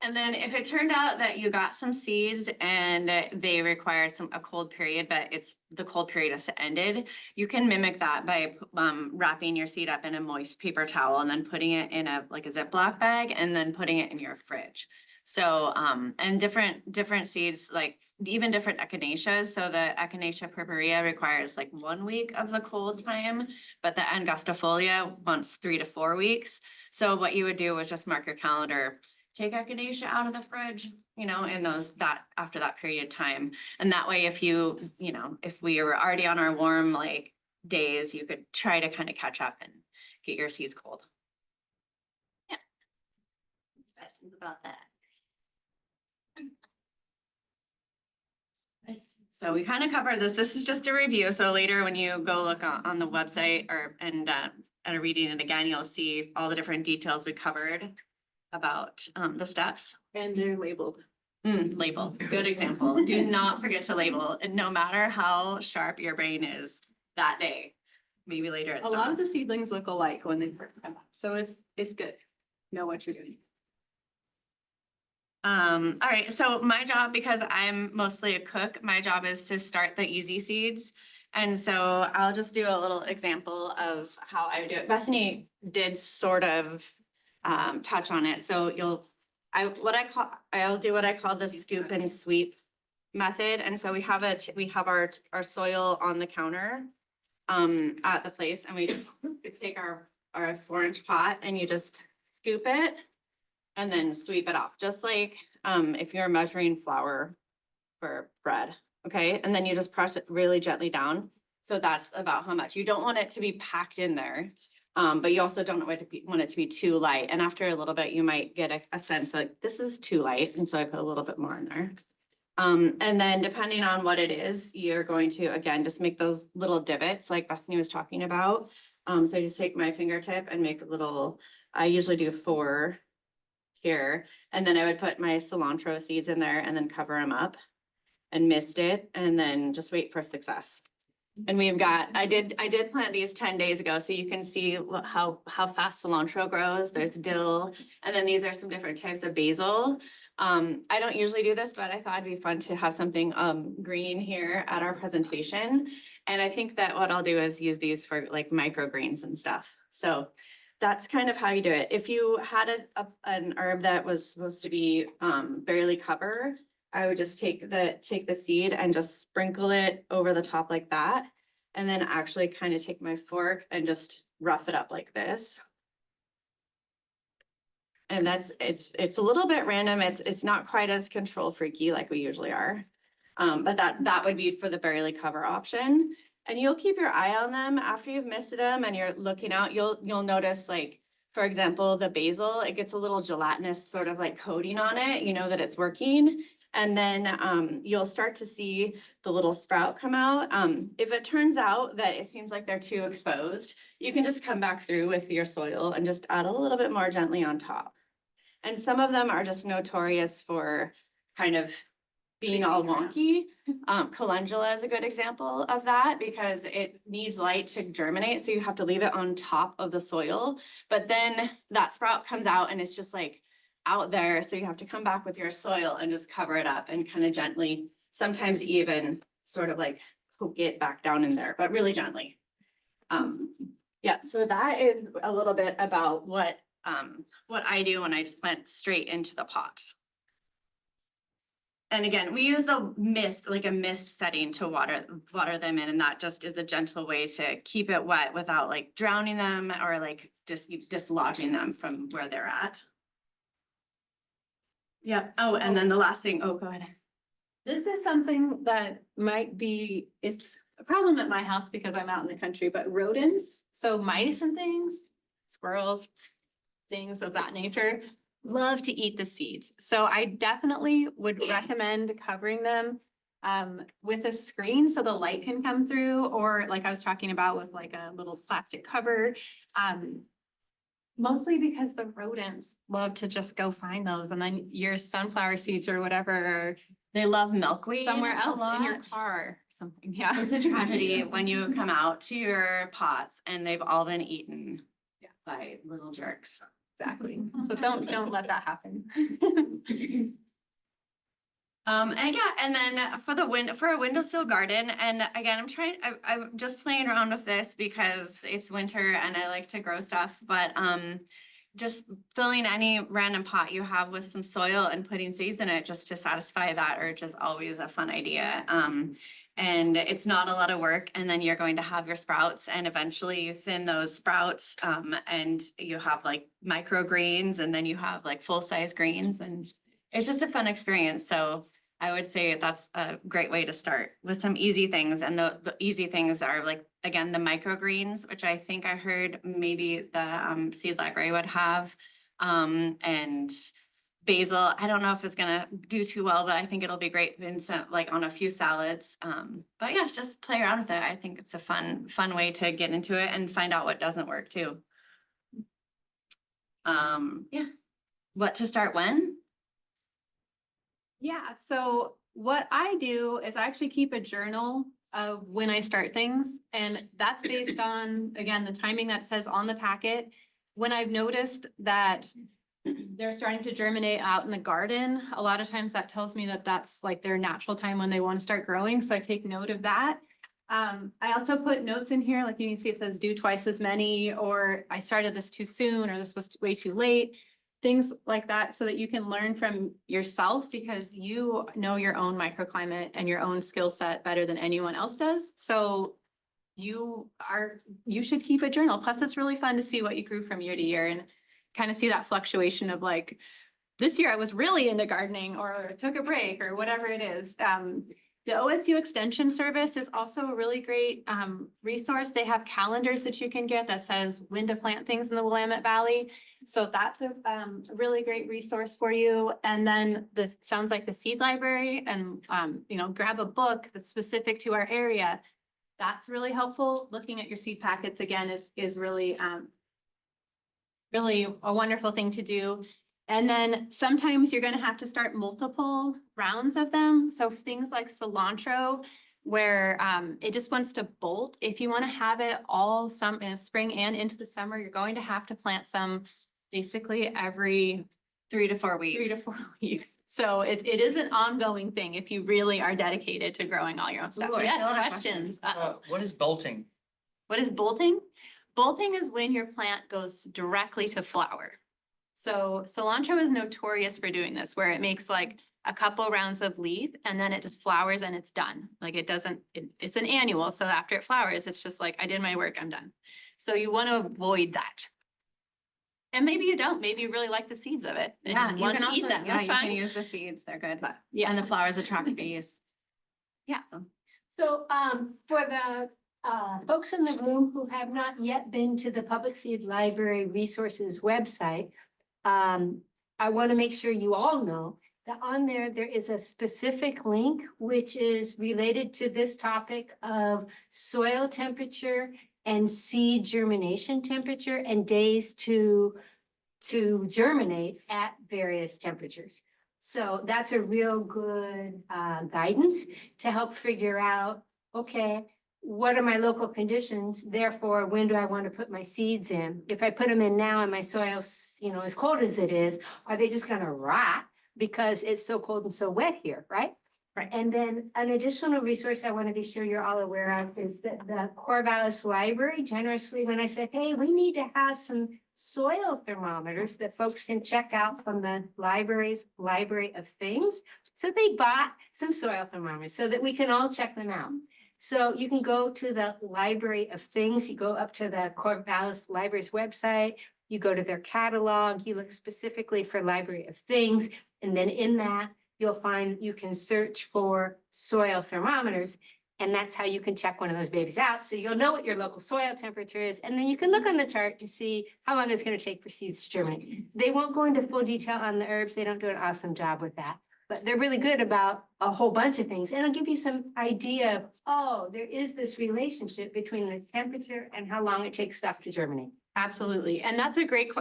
And then if it turned out that you got some seeds and they require a cold period, but the cold period has ended, you can mimic that by wrapping your seed up in a moist paper towel and then putting it in a Ziploc bag and then putting it in your fridge. So, and different seeds, like even different echinaceas. So the Echinacea purpurea requires like 1 week of the cold time, but the angustifolia wants 3 to 4 weeks. So what you would do is just mark your calendar, take echinacea out of the fridge, in after that period of time. And that way, if if we were already on our warm like days, you could try to kind of catch up and get your seeds cold. Yeah. Questions about that? So we kind of covered this. This is just a review. So later when you go look on the website and reading it again, you'll see all the different details we covered about the steps. And they're labeled. Label, good example. Do not forget to label, and no matter how sharp your brain is that day, maybe later it's A lot of not. the seedlings look alike when they first come up, so it's good. Know what you're doing. All right, so my job, because I'm mostly a cook, my job is to start the easy seeds. And so I'll just do a little example of how I do it. Bethany did sort of touch on it. So I'll do what I call the scoop and sweep method. And so we have our soil on the counter at the place, and we just take our 4-inch pot and you just scoop it and then sweep it off, just like if you're measuring flour for bread, okay? And then you just press it really gently down. So that's about how much. You don't want it to be packed in there, but you also don't want it to be too light. And after a little bit, you might get a sense like this is too light, and so I put a little bit more in there. And then depending on what it is, you're going to, again, just make those little divots like Bethany was talking about. So I just take my fingertip and make a little, I usually do 4 here, and then I would put my cilantro seeds in there and then cover them up and mist it, and then just wait for success. And we've got, I did plant these 10 days ago, so you can see how fast cilantro grows. There's dill, and then these are some different types of basil. I don't usually do this, but I thought it'd be fun to have something green here at our presentation. And I think that what I'll do is use these for like microgreens and stuff. So that's kind of how you do it. If you had an herb that was supposed to be barely cover, I would just take the seed and just sprinkle it over the top like that. And then actually kind of take my fork and just rough it up like this. And it's a little bit random. It's not quite as control freaky like we usually are. But that would be for the barely cover option. And you'll keep your eye on them after you've misted them and you're looking out. You'll notice, like, for example, the basil, it gets a little gelatinous sort of like coating on it, you know that it's working. And then you'll start to see the little sprout come out. If it turns out that it seems like they're too exposed, you can just come back through with your soil and just add a little bit more gently on top. And some of them are just notorious for kind of being all wonky. Calendula is a good example of that because it needs light to germinate. So you have to leave it on top of the soil, but then that sprout comes out and it's just like out there. So you have to come back with your soil and just cover it up and kind of gently, sometimes even sort of like poke it back down in there, but really gently. Yeah, so that is a little bit about what I do when I just plant straight into the pot. And again, we use the mist, like a mist setting to water them in, and that just is a gentle way to keep it wet without like drowning them or like just dislodging them from where they're at. Yeah, oh, and then the last thing, oh, go ahead. This is something that might be, it's a problem at my house because I'm out in the country, but rodents, so mice and things, squirrels, things of that nature, love to eat the seeds. So I definitely would recommend covering them with a screen so the light can come through, or like I was talking about with like a little plastic cover. Mostly because the rodents love to just go find those, and then your sunflower seeds or whatever They love milkweed somewhere a else in your lot. car or something, yeah. It's a tragedy when you come out to your pots and they've all been eaten by little jerks. Exactly. So don't let that happen. And yeah, and then for a windowsill garden, and again, I'm just playing around with this because it's winter and I like to grow stuff, but just filling any random pot you have with some soil and putting seeds in it just to satisfy that urge is always a fun idea. And it's not a lot of work, and then you're going to have your sprouts, and eventually you thin those sprouts, and you have like microgreens, and then you have like full-size greens, and it's just a fun experience. So I would say that's a great way to start with some easy things. And the easy things are like, again, the microgreens, which I think I heard maybe the seed library would have. And basil, I don't know if it's gonna do too well, but I think it'll be great in some, like on a few salads. But yeah, just play around with it. I think it's a fun way to get into it and find out what doesn't work too. Yeah. What to start when? Yeah, so what I do is I actually keep a journal of when I start things, and that's based on, again, the timing that says on the packet. When I've noticed that they're starting to germinate out in the garden, a lot of times that tells me that that's like their natural time when they want to start growing, so I take note of that. I also put notes in here, like you can see it says do twice as many, or I started this too soon, or this was way too late. Things like that, so that you can learn from yourself, because you know your own microclimate and your own skill set better than anyone else does. So you should keep a journal. Plus, it's really fun to see what you grew from year to year and kind of see that fluctuation of like, this year I was really into gardening or took a break or whatever it is. The OSU Extension Service is also a really great resource. They have calendars that you can get that says when to plant things in the Willamette Valley. So that's a really great resource for you. And then this sounds like the seed library, and grab a book that's specific to our area. That's really helpful. Looking at your seed packets again is really really a wonderful thing to do. And then sometimes you're going to have to start multiple rounds of them. So things like cilantro, where it just wants to bolt. If you want to have it all spring and into the summer, you're going to have to plant some basically every 3 to 4 weeks. 3 to 4 weeks. So it is an ongoing thing if you really are dedicated to growing all your own stuff. Ooh, I Yes, feel that questions. What is bolting? What is bolting? Bolting is when your plant goes directly to flower. So cilantro is notorious for doing this, where it makes like a couple rounds of leaf and then it just flowers and it's done. Like it's an annual. So after it flowers, it's just like, I did my work, I'm done. So you want to avoid that. And maybe you don't, maybe you really like the seeds of it. And Yeah, you you want can to also, eat them, yeah, that's you can fine. use the seeds, they're good. But yeah, And the flowers attract bees. yeah. So, for the, folks in the room who have not yet been to the Public Seed Library Resources website, I want to make sure you all know that on there is a specific link which is related to this topic of soil temperature and seed germination temperature and days to germinate at various temperatures. So that's a real good guidance to help figure out, okay, what are my local conditions? Therefore, when do I want to put my seeds in? If I put them in now and my soil's, as cold as it is, are they just going to rot because it's so cold and so wet here, right? Right, and then an additional resource I want to be sure you're all aware of is that the Corvallis Library generously, when I said, hey, we need to have some soil thermometers that folks can check out from the library's Library of Things. So they bought some soil thermometers so that we can all check them out. So you can go to the Library of Things, you go up to the Corvallis Library's website, you go to their catalog, you look specifically for Library of Things, and then in that, you'll find you can search for soil thermometers, and that's how you can check one of those babies out. So you'll know what your local soil temperature is, and then you can look on the chart to see how long it's going to take for seeds to germinate. They won't go into full detail on the herbs. They don't do an awesome job with that, but they're really good about a whole bunch of things. And it'll give you some idea of, oh, there is this relationship between the temperature and how long it takes stuff to germinate. Absolutely. And that's a great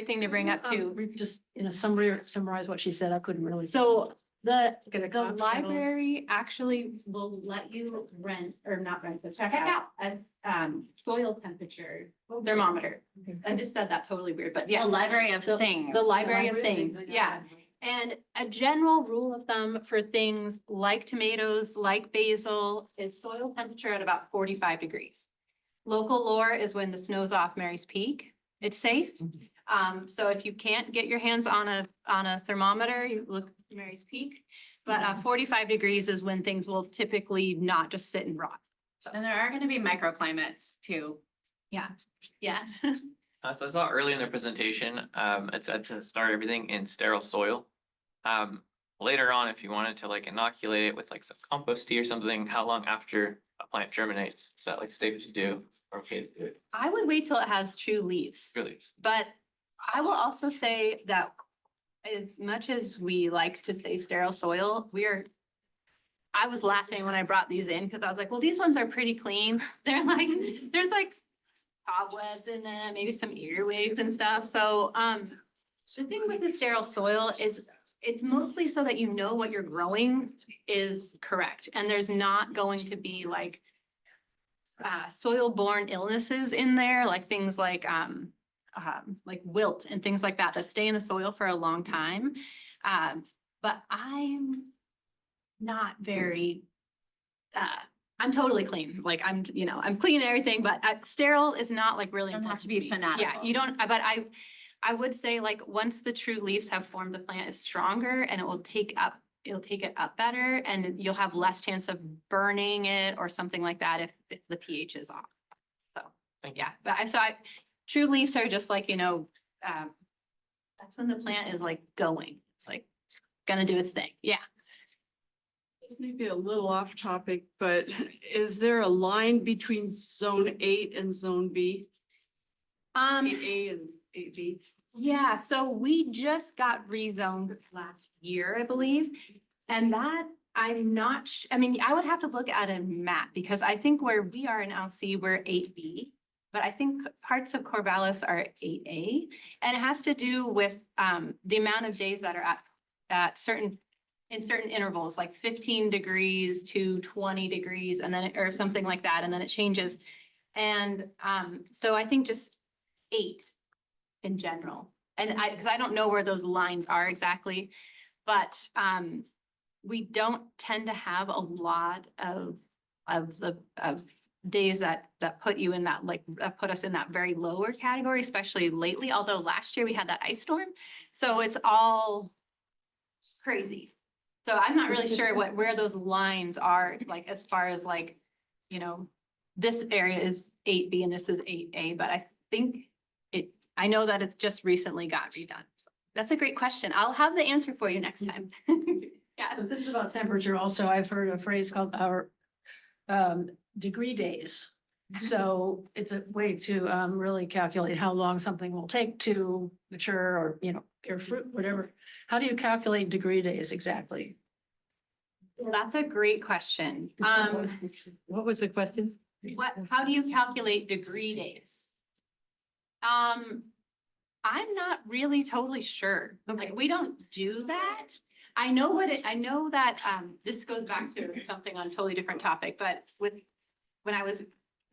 thing to bring up too. Just in a summary, summarize what she said. I couldn't really. So the Get a the concept. library actually will let you rent or not rent, but check out as soil temperature thermometer. I just said that totally weird, but yes. The Library of The- Things. The Library of Things, yeah. And a general rule of thumb for things like tomatoes, like basil, is soil temperature at about 45 degrees. Local lore is when the snow's off Mary's Peak. It's safe. So if you can't get your hands on a thermometer, you look at Mary's Peak. But 45 degrees is when things will typically not just sit and rot. And there are going to be microclimates too. Yeah. Yes. So I saw earlier in the presentation, it said to start everything in sterile soil. Later on, if you wanted to like inoculate it with like some compost tea or something, how long after a plant germinates is that like safe to do or okay to do it? I would wait till it has true leaves. Really? But I will also say that as much as we like to say sterile soil, I was laughing when I brought these in because I was like, well, these ones are pretty clean. They're like, there's like cobwebs in them, maybe some earwigs and stuff. So the thing with the sterile soil is it's mostly so that you know what you're growing is correct. And there's not going to be like soil-borne illnesses in there, like things like wilt and things like that stay in the soil for a long time. But I'm not very, I'm totally clean. Like I'm clean and everything, but sterile is not like really Don't have important to be me. fanatical. Yeah, you don't, but I would say like once the true leaves have formed, the plant is stronger and it'll take it up better and you'll have less chance of burning it or something like that if the pH is off. So, Thank you. yeah, but true leaves are just like, that's when the plant is like going. It's like, it's gonna do its thing. Yeah. This may be a little off topic, but is there a line between zone 8 and zone B? 8A and 8B? Yeah, so we just got rezoned last year, I believe. And that I'm not, I mean, I would have to look at a map because I think where we are in LC, we're 8B. But I think parts of Corvallis are 8A. And it has to do with the amount of days that are at certain intervals, like 15 degrees to 20 degrees and then, or something like that. And then it changes. And so I think just 8 in general. And because I don't know where those lines are exactly, but we don't tend to have a lot of days that put you in that, like, put us in that very lower category, especially lately, although last year we had that ice storm. So it's all crazy. So I'm not really sure where those lines are, like, as far as like, this area is 8B and this is 8A, but I think I know that it's just recently got redone. So that's a great question. I'll have the answer for you next time. Yeah. So this is about temperature. Also, I've heard a phrase called our degree days. So it's a way to really calculate how long something will take to mature or, bear fruit, whatever. How do you calculate degree days exactly? That's a great question. What was the question? How do you calculate degree days? I'm not really totally sure. Like, we don't do that. I know that this goes back to something on a totally different topic, but when I was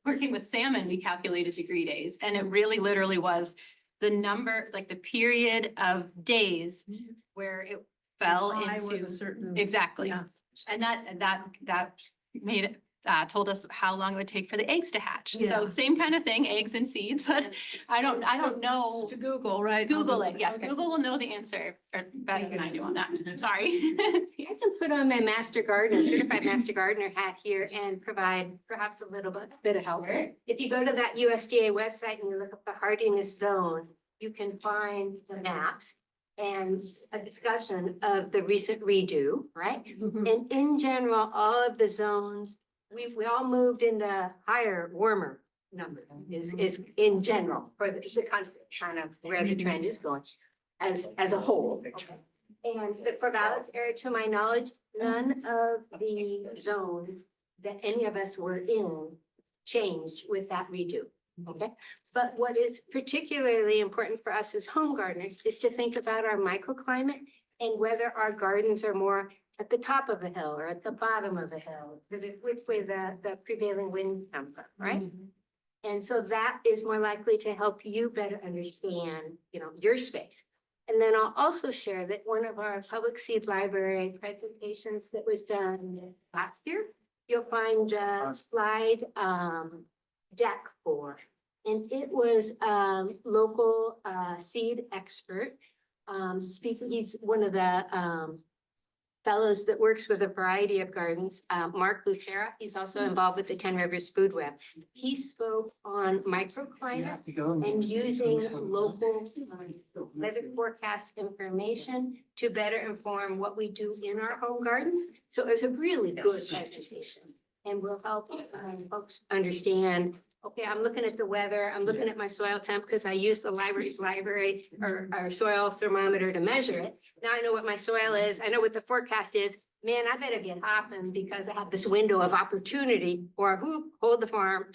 working with salmon, we calculated degree days, and it really literally was the number, like the period of days where it fell Y was into. a certain. Exactly. Yeah. And that made it, told us how long it would take for the eggs to hatch. Yeah. So same kind of thing, eggs and seeds, but I don't know. To Google, right? Google it, yes, Okay. Google will know the answer, or better than I do on that, sorry. I can put on my master gardener, certified master gardener hat here and provide perhaps a little bit of help. If you go to that USDA website and you look up the hardiness zone, you can find the maps and a discussion of the recent redo, right? Mhm. And in general, all of the zones, we all moved into higher, warmer number is in general for the country, kind of where the trend is going as a whole. And for Dallas area, to my knowledge, none of the zones that any of us were in changed with that redo. Okay, but what is particularly important for us as home gardeners is to think about our microclimate and whether our gardens are more at the top of a hill or at the bottom of a hill, which way the prevailing wind comes from, right? And so that is more likely to help you better understand, your space. And then I'll also share that one of our public seed library presentations that was done last year, you'll find a slide deck for. And it was local seed expert speaking. He's one of the fellows that works with a variety of gardens, Mark Lutera. He's also involved with the 10 Rivers Food Web. He spoke on microclimate and using local weather forecast information to better inform what we do in our home gardens. So it was a really good presentation and will help folks understand, okay, I'm looking at the weather, I'm looking at my soil temp because I use the library's library or soil thermometer to measure it. Now I know what my soil is. I know what the forecast is. Man, I better get hopping because I have this window of opportunity or hold the farm,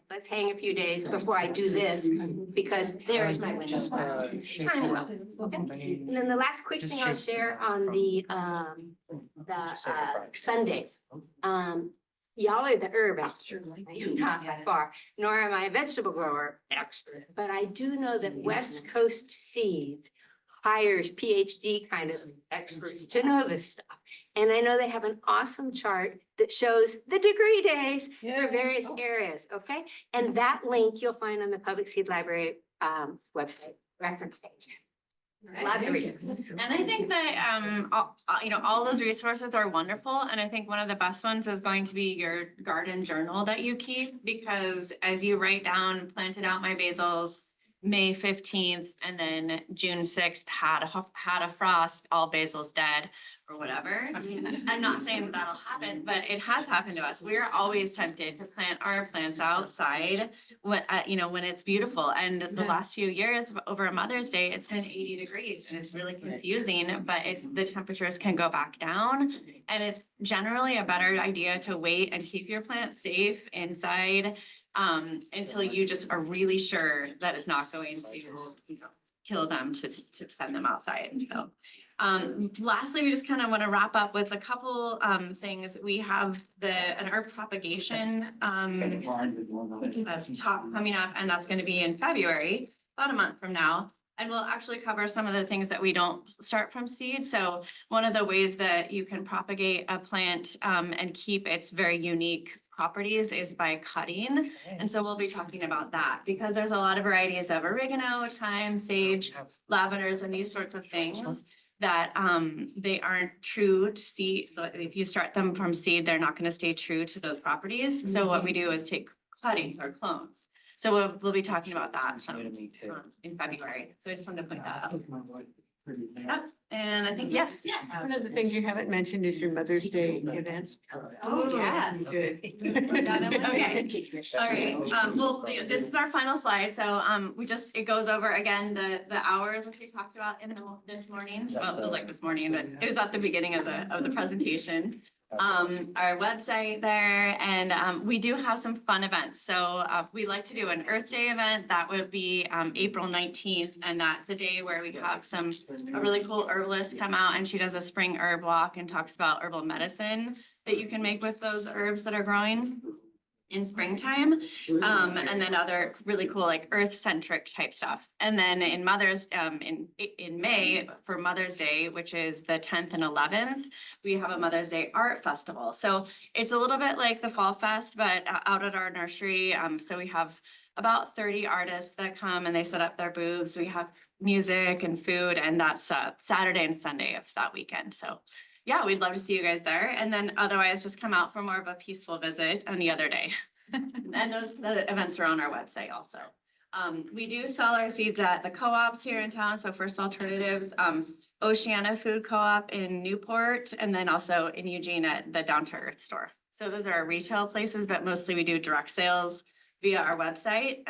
let's hang a few days before I do this because there's my window. Time well. Okay. And then the last quick thing I'll share on the Sundays. Y'all are the herb experts. I am not by far, nor am I a vegetable grower expert, but I do know that West Coast Seeds hires PhD kind of experts to know this stuff. And I know they have an awesome chart that shows the degree days for various areas, okay? And that link you'll find on the Public Seed Library website reference page. Lots of resources. And I think that, all those resources are wonderful. And I think one of the best ones is going to be your garden journal that you keep, because as you write down, planted out my basils May 15th, and then June 6th had a frost, all basils dead or whatever. I'm not saying that'll happen, but it has happened to us. We're always tempted to plant our plants outside when it's beautiful. And the last few years over Mother's Day, it's been 80 degrees and it's really confusing, but the temperatures can go back down. And it's generally a better idea to wait and keep your plants safe inside until you just are really sure that it's not going to kill them to send them outside. So lastly, we just kind of want to wrap up with a couple things. We have an herb propagation talk coming up, and that's going to be in February, about a month from now. And we'll actually cover some of the things that we don't start from seed. So one of the ways that you can propagate a plant and keep its very unique properties is by cutting. And so we'll be talking about that because there's a lot of varieties of oregano, thyme, sage, lavenders, and these sorts of things that they aren't true to seed. If you start them from seed, they're not going to stay true to those properties. So what we do is take cuttings or clones. So we'll be talking about that in February. So I just wanted to point that out. Yep. And I think, yes. One of the things you haven't mentioned is your Mother's Day events. Oh, yes. Good. Okay. All right. Well, this is our final slide. So it goes over again the hours which we talked about this morning. Well, like this morning, that it was at the beginning of the presentation. Our website there, and we do have some fun events. So we like to do an Earth Day event. That would be April 19th, and that's a day where we have a really cool herbalist come out, and she does a spring herb walk and talks about herbal medicine that you can make with those herbs that are growing. in springtime. And then other really cool, like earth-centric type stuff. And then in in May for Mother's Day, which is the 10th and 11th, we have a Mother's Day Art Festival. So it's a little bit like the Fall Fest, but out at our nursery. So we have about 30 artists that come and they set up their booths. We have music and food, and that's Saturday and Sunday of that weekend. So yeah, we'd love to see you guys there. And then otherwise just come out for more of a peaceful visit any other day. And the events are on our website also. We do sell our seeds at the co-ops here in town. So First Alternatives, Oceana Food Co-op in Newport, and then also in Eugene at the Down to Earth store. So those are our retail places, but mostly we do direct sales via our website.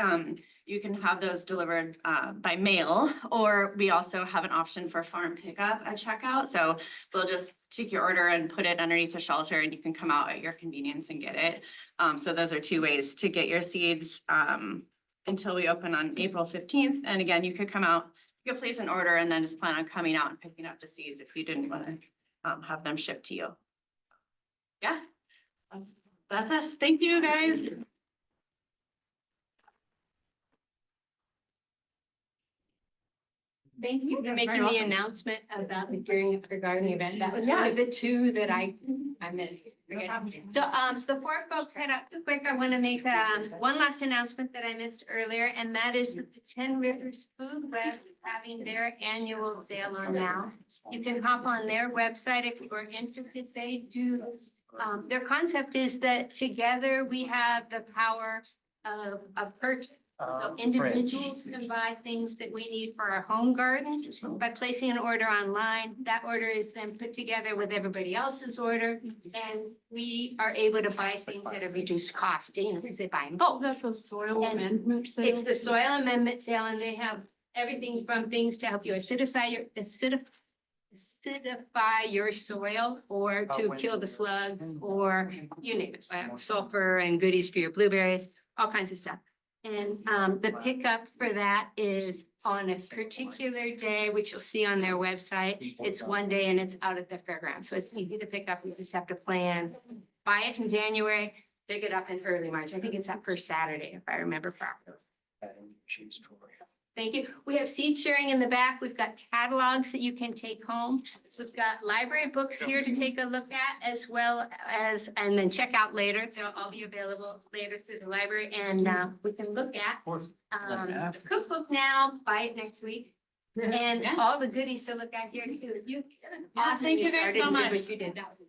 You can have those delivered by mail, or we also have an option for farm pickup at checkout. So we'll just take your order and put it underneath the shelter, and you can come out at your convenience and get it. So those are two ways to get your seeds until we open on April 15th. And again, you could come out, you could place an order and then just plan on coming out and picking up the seeds if you didn't want to have them shipped to you. Yeah, that's us. Thank you, guys. Thank you for You're making very the welcome. announcement about the Gearing Up for Garden event. That was one of the two that I missed. So before folks head up too quick, I want to make one last announcement that I missed earlier, and that is that the 10 Rivers Food Web is having their annual sale on now. You can hop on their website if you are interested. They do, their concept is that together we have the power of purchase. So individuals can buy things that we need for our home gardens by placing an order online. That order is then put together with everybody else's order, and we are able to buy things at a reduced cost, you know, because they buy them both. That's the soil And amendment sale? It's the soil amendment sale, and they have everything from things to help you acidify your soil, or to kill the slugs, or you name it, sulfur and goodies for your blueberries, all kinds of stuff. And the pickup for that is on a particular day, which you'll see on their website. It's one day and it's out at the fairgrounds. So it's easy to pick up. You just have to plan, buy it in January, pick it up in early March. I think it's that first Saturday, if I remember properly. Thank you. We have seed sharing in the back. We've got catalogs that you can take home. We've got library books here to take a look at, as well as, and then check out later. They'll all be available later through the library, and we can look at the cookbook now, buy it next week. And all the goodies to look at here too. Awesome. Thank you guys so much. What you did. That was